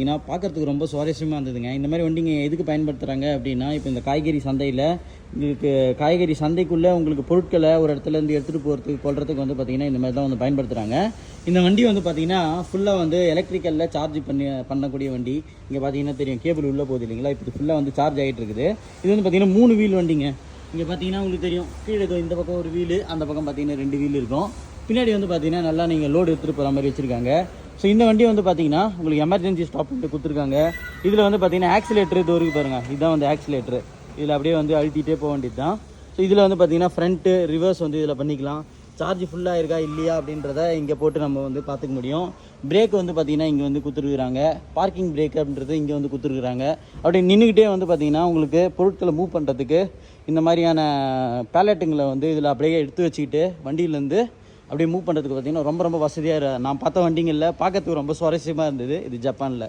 ஏன்னா பார்க்குறதுக்கு ரொம்ப சுவாரஸ்யமாக இருந்ததுங்க. இந்த மாதிரி வண்டிங்க எதுக்கு பயன்படுத்துகிறாங்க அப்படின்னா, இப்போ இந்த காய்கறி சந்தையில் உங்களுக்கு காய்கறி சந்தைக்குள்ளே உங்களுக்கு பொருட்களை ஒரு இடத்துலேருந்து எடுத்துகிட்டு போகிறதுக்கு கொள்றதுக்கு வந்து பார்த்திங்கன்னா இந்த மாதிரி தான் வந்து பயன்படுத்துகிறாங்க. இந்த வண்டி வந்து பார்த்திங்கன்னா ஃபுல்லாக வந்து எலக்ட்ரிக்கலில் சார்ஜ் பண்ணக்கூடிய வண்டி. இங்கே பார்த்தீங்கன்னா தெரியும், கேபிள் உள்ளே போகுது இல்லைங்களா. இப்போ ஃபுல்லாக வந்து சார்ஜ் ஆகிட்டு இருக்குது. இது வந்து பார்த்திங்கன்னா 3 வீல் வண்டிங்க. இங்கே பார்த்தீங்கன்னா உங்களுக்கு தெரியும், கீழே இந்த பக்கம் ஒரு வீலு, அந்த பக்கம் பார்த்தீங்கன்னா 2 வீல் இருக்கும். பின்னாடி வந்து பார்த்தீங்கன்னா நல்லா நீங்கள் லோடு எடுத்துகிட்டு போகிற மாதிரி வச்சுருக்காங்க. ஸோ இந்த வண்டி வந்து பார்த்தீங்கன்னா உங்களுக்கு எமர்ஜென்சி ஸ்டாப் பண்ணிட்டு கொடுத்துருக்காங்க. இதில் வந்து பார்த்தீங்கன்னா ஆக்சிலேட்டர் இது வரைக்கும் பாருங்கள், இதுதான் வந்து ஆக்சிலேட்டர். இதில் அப்படியே வந்து அழுத்திட்டே போக வேண்டியது தான். ஸோ இதில் வந்து பார்த்தீங்கன்னா ஃப்ரண்ட்டு ரிவர்ஸ் வந்து இதில் பண்ணிக்கலாம். சார்ஜ் ஃபுல்லாக இருக்கா இல்லையா அப்படின்றத இங்கே போட்டு நம்ம வந்து பார்த்துக்க முடியும். பிரேக் வந்து பார்த்திங்கன்னா இங்கே வந்து கொடுத்துருக்குறாங்க. பார்க்கிங் பிரேக் அப்படின்றது இங்கே வந்து கொடுத்துருக்குறாங்க. அப்படியே நின்றுக்கிட்டே வந்து பார்த்திங்கன்னா உங்களுக்கு பொருட்களை மூவ் பண்ணுறதுக்கு இந்த மாதிரியான பேலட்டுங்களை வந்து இதில் அப்படியே எடுத்து வச்சுக்கிட்டு வண்டியிலேருந்து அப்படியே மூவ் பண்ணுறதுக்கு பார்த்திங்கன்னா ரொம்ப ரொம்ப வசதியாக நான் பார்த்த வண்டிங்களில் பார்க்கறதுக்கு ரொம்ப சுவாரஸ்யமாக இருந்தது இது ஜப்பானில்.